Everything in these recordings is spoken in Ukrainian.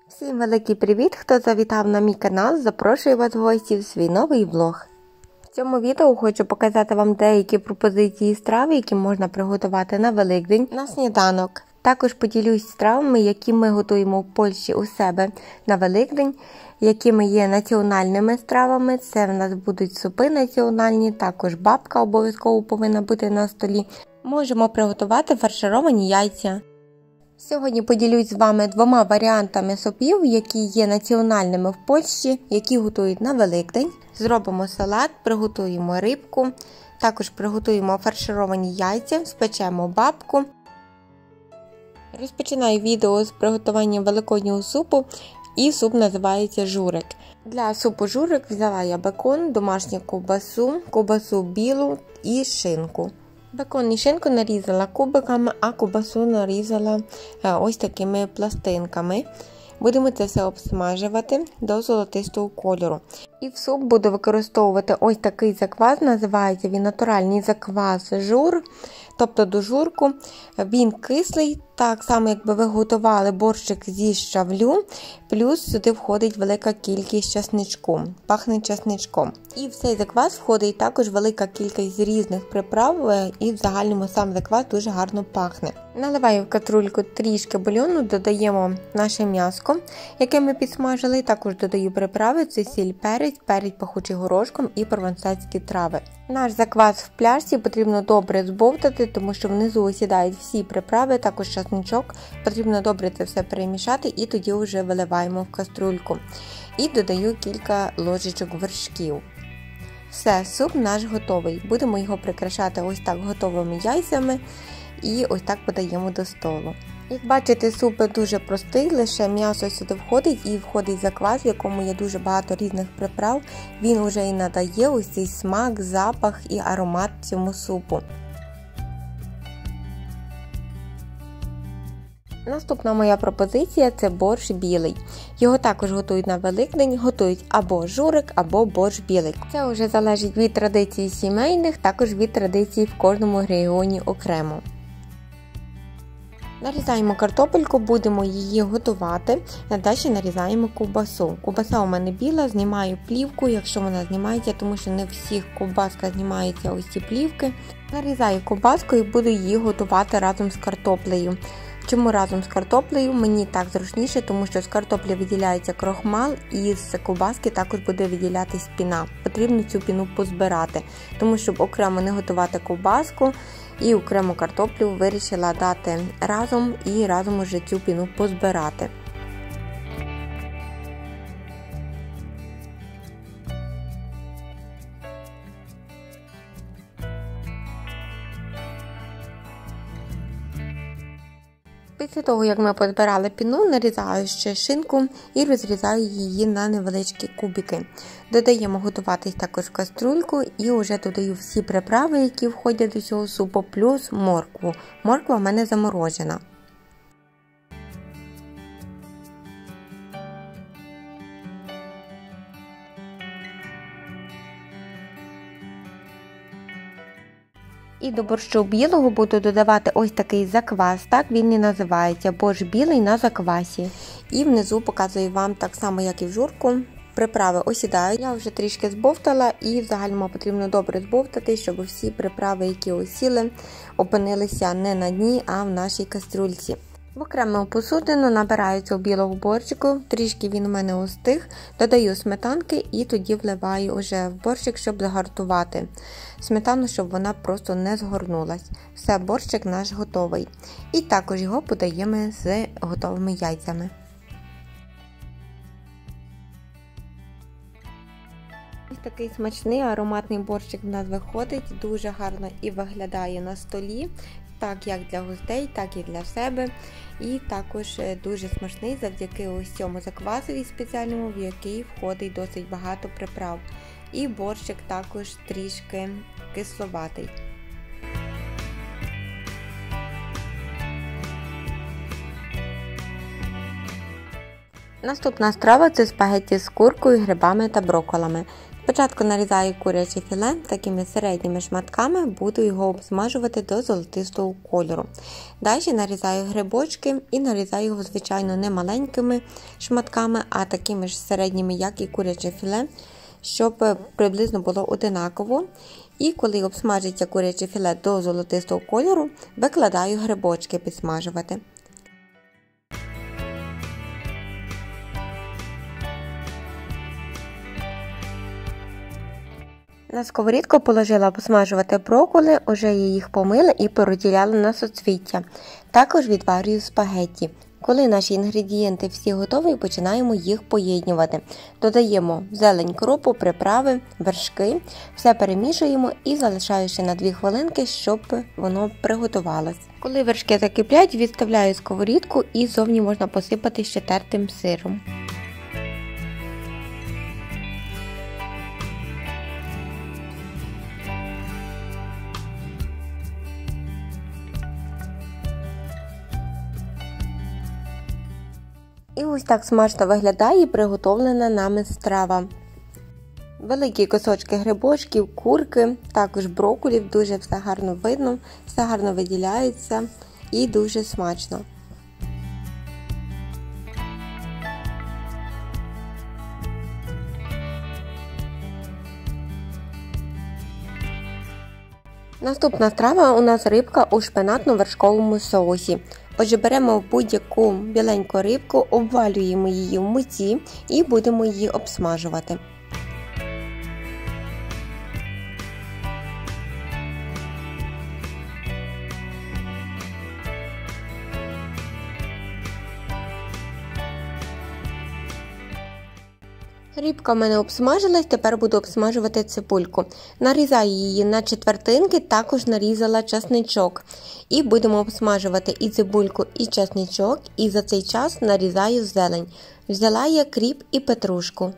Всім великий привіт! Хто завітав на мій канал, запрошую вас в гості в свій новий влог. В цьому відео хочу показати вам деякі пропозиції страв, які можна приготувати на Великдень на сніданок. Також поділюсь стравами, які ми готуємо в Польщі у себе на Великдень, якими є національними стравами. Це в нас будуть супи національні, також бабка обов'язково повинна бути на столі. Можемо приготувати фаршировані яйця. Сьогодні поділюсь з вами двома варіантами супів, які є національними в Польщі, які готують на Великдень. Зробимо салат, приготуємо рибку, також приготуємо фаршировані яйця, спечемо бабку. Розпочинаю відео з приготування великоднього супу, і суп називається журик. Для супу журик взяла я бекон, домашню ковбасу білу і шинку. Бекон і шинку нарізала кубиками, а ковбасу нарізала ось такими пластинками. Будемо це все обсмажувати до золотистого кольору. І в суп буду використовувати ось такий заквас, називається він натуральний заквас жур, тобто до журку. Він кислий, так само якби ви готували борщик зі щавлю, плюс сюди входить велика кількість часничку, пахне часничком. І в цей заквас входить також велика кількість різних приправ, і в загальному сам заквас дуже гарно пахне. Наливаю в каструльку трішки бульйону, додаємо наше м'яско, яке ми підсмажили, також додаю приправи, це сіль, перець пахучий горошком і провансальські трави. Наш заквас в пляшці потрібно добре збовтати, тому що внизу осідають всі приправи, також часничок. Потрібно добре це все перемішати і тоді вже виливаємо в каструльку. І додаю кілька ложечок вершків. Все, суп наш готовий. Будемо його прикрашати ось так готовими яйцями і ось так подаємо до столу. Як бачите, суп дуже простий, лише м'ясо сюди входить і входить заквас, в якому є дуже багато різних приправ. Він вже і надає ось цей смак, запах і аромат цьому супу. Наступна моя пропозиція – це борщ білий. Його також готують на Великдень, готують або журик, або борщ білий. Це вже залежить від традицій сімейних, також від традицій в кожному регіоні окремо. Нарізаємо картопельку, будемо її готувати, а далі нарізаємо ковбасу. Ковбаса у мене біла, знімаю плівку, якщо вона знімається, тому що не в всіх ковбасках знімаються ось ці плівки. Нарізаю ковбаску і буду її готувати разом з картоплею. Чому разом з картоплею? Мені так зручніше, тому що з картоплі виділяється крохмал і з ковбаски також буде виділятись піна. Потрібно цю піну позбирати, тому щоб окремо не готувати ковбаску і окрему картоплю вирішила дати разом і разом уже цю піну позбирати. Після того, як ми позбирали піну, нарізаю ще шинку і розрізаю її на невеличкі кубики. Додаємо готуватись також в каструльку і вже додаю всі приправи, які входять до цього супу, плюс моркву. Морква в мене заморожена. І до борщу білого буду додавати ось такий заквас, так він і називається, борщ білий на заквасі. І внизу показую вам так само, як і в журку, приправи осідають. Я вже трішки збовтала і в загальному потрібно добре збовтати, щоб всі приправи, які осіли, опинилися не на дні, а в нашій каструльці. В окрему посудину набираю цього білого борщику, трішки він у мене остиг, додаю сметанки і тоді вливаю вже в борщик, щоб загартувати сметану, щоб вона просто не згорнулась. Все, борщик наш готовий. І також його подаємо з готовими яйцями. Ось такий смачний ароматний борщик в нас виходить, дуже гарно і виглядає на столі. Так як для гостей, так і для себе. І також дуже смачний завдяки ось цьому заквасові спеціальному, в який входить досить багато приправ. І борщик також трішки кисловатий. Наступна страва – це спагетті з куркою, грибами та брокколами. Спочатку нарізаю куряче філе такими середніми шматками, буду його обсмажувати до золотистого кольору. Далі нарізаю грибочки і нарізаю його, звичайно, не маленькими шматками, а такими ж середніми, як і куряче філе, щоб приблизно було одинаково. І коли обсмажиться куряче філе до золотистого кольору, викладаю грибочки підсмажувати. На сковорідку положила посмажувати брокколи, уже я їх помила і порозділяла на соцвіття. Також відварюю спагетті. Коли наші інгредієнти всі готові, починаємо їх поєднувати. Додаємо зелень, кропу, приправи, вершки, все перемішуємо і залишаю ще на 2 хвилинки, щоб воно приготувалось. Коли вершки закиплять, відставляю сковорідку і зовні можна посипати ще тертим сиром. І ось так смачно виглядає приготовлена нами страва. Великі кусочки грибочків, курки, також брокколів, дуже все гарно видно, все гарно виділяється і дуже смачно. Наступна страва у нас рибка у шпинатно-вершковому соусі. Отже, беремо будь-яку біленьку рибку, обвалюємо її в муці і будемо її обсмажувати. Рибка в мене обсмажилась, тепер буду обсмажувати цибульку. Нарізаю її на четвертинки, також нарізала чесничок. І будемо обсмажувати і цибульку, і чесничок, і за цей час нарізаю зелень. Взяла я кріп і петрушку.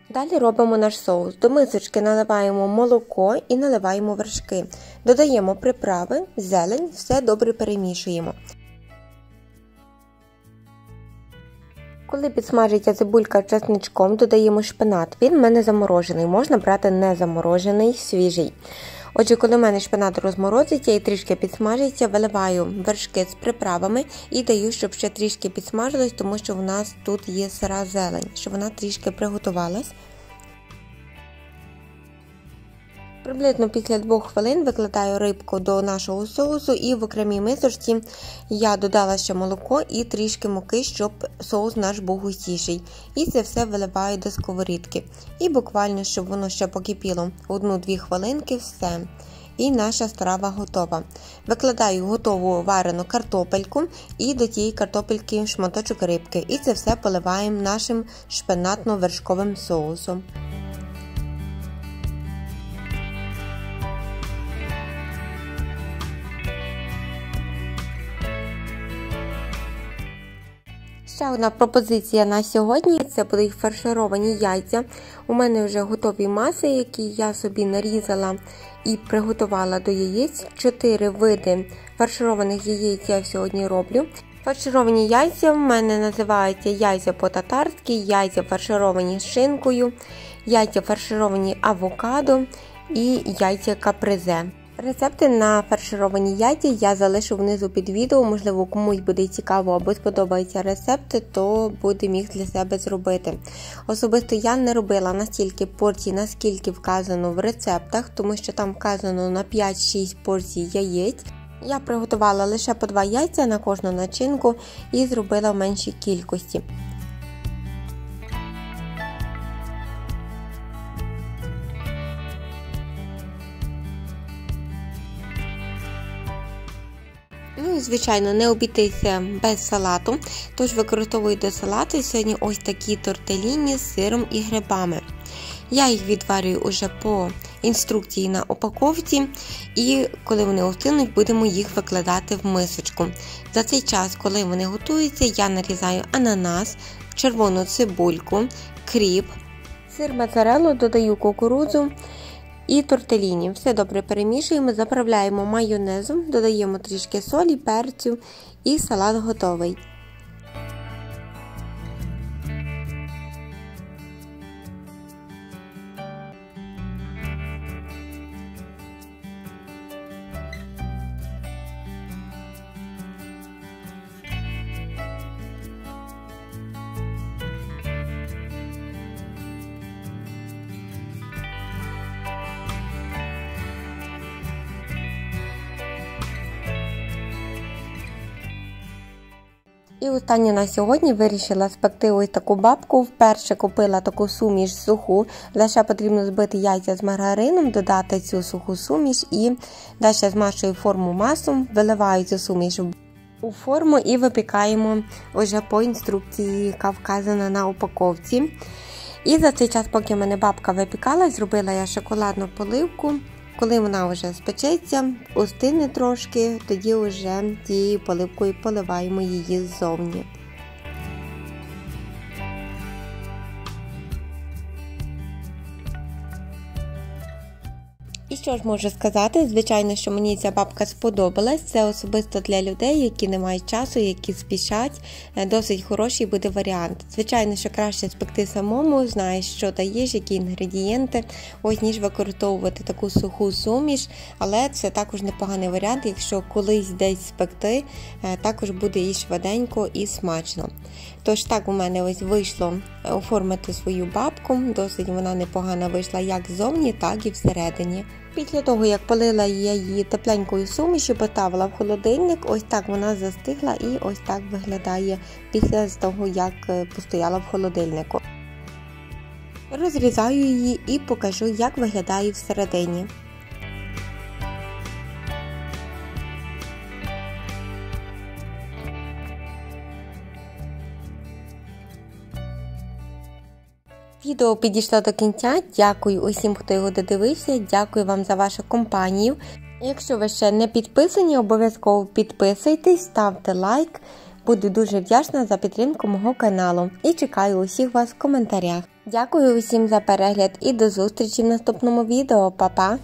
Далі робимо наш соус. До мисочки наливаємо молоко і наливаємо вершки. Додаємо приправи, зелень, все добре перемішуємо. Коли підсмажиться цибулька чесничком, додаємо шпинат. Він в мене заморожений, можна брати не заморожений, свіжий. Отже, коли в мене шпинат розморозиться і трішки підсмажиться, виливаю вершки з приправами і даю, щоб ще трішки підсмажилось, тому що в нас тут є сира зелень, щоб вона трішки приготувалась. Приблизно після 2 хвилин викладаю рибку до нашого соусу і в окремій мисочці я додала ще молоко і трішки муки, щоб соус наш був густіший. І це все виливаю до сковорідки. І буквально, щоб воно ще покипіло 1-2 хвилинки, все. І наша страва готова. Викладаю готову варену картопельку і до тієї картопельки шматочок рибки. І це все поливаємо нашим шпинатно-вершковим соусом. Ще одна пропозиція на сьогодні – це будуть фаршировані яйця. У мене вже готові маси, які я собі нарізала і приготувала до яєць. 4 види фаршированих яєць я сьогодні роблю. Фаршировані яйця в мене називаються яйця по-татарськи, яйця фаршировані з шинкою, яйця фаршировані авокадо і яйця капрезе. Рецепти на фаршировані яйця я залишу внизу під відео, можливо комусь буде цікаво або сподобаються рецепти, то будемо їх для себе зробити. Особисто я не робила настільки порцій, наскільки вказано в рецептах, тому що там вказано на 5-6 порцій яєць. Я приготувала лише по 2 яйця на кожну начинку і зробила в меншій кількості. Ну і, звичайно, не обійтися без салату, тож використовую до салату сьогодні ось такі тортеліні з сиром і грибами. Я їх відварюю уже по інструкції на упаковці і коли вони остинуть, будемо їх викладати в мисочку. За цей час, коли вони готуються, я нарізаю ананас, червону цибульку, кріп, сир моцареллу, додаю кукурудзу і тортеліні. Все добре перемішуємо, заправляємо майонезом, додаємо трішки солі, перцю І салат готовий. І останнє на сьогодні вирішила спекти ось таку бабку. Вперше купила таку суміш суху. Лише потрібно збити яйця з маргарином, додати цю суху суміш і далі змащую форму маслом, виливаю цю суміш у форму і випікаємо вже по інструкції, яка вказана на упаковці. І за цей час, поки в мене бабка випікалась, зробила я шоколадну поливку. Коли вона вже спечеться, остине трошки, тоді вже цією поливкою поливаємо її ззовні. І що ж можу сказати, звичайно, що мені ця бабка сподобалась, це особисто для людей, які не мають часу, які спішать, досить хороший буде варіант. Звичайно, що краще спекти самому, знаєш, що даєш, які інгредієнти, ось ніж використовувати таку суху суміш, але це також непоганий варіант, якщо колись десь спекти, також буде і швиденько, і смачно. Тож так у мене ось вийшло оформити свою бабку, досить вона непогано вийшла як ззовні, так і всередині. Після того, як полила я її тепленькою сумішю, поставила в холодильник, ось так вона застигла і ось так виглядає після того, як постояла в холодильнику. Розрізаю її і покажу, як виглядає всередині. Відео підійшло до кінця, дякую усім, хто його додивився, дякую вам за вашу компанію. Якщо ви ще не підписані, обов'язково підписуйтесь, ставте лайк, буду дуже вдячна за підтримку мого каналу і чекаю усіх вас в коментарях. Дякую усім за перегляд і до зустрічі в наступному відео, па-па!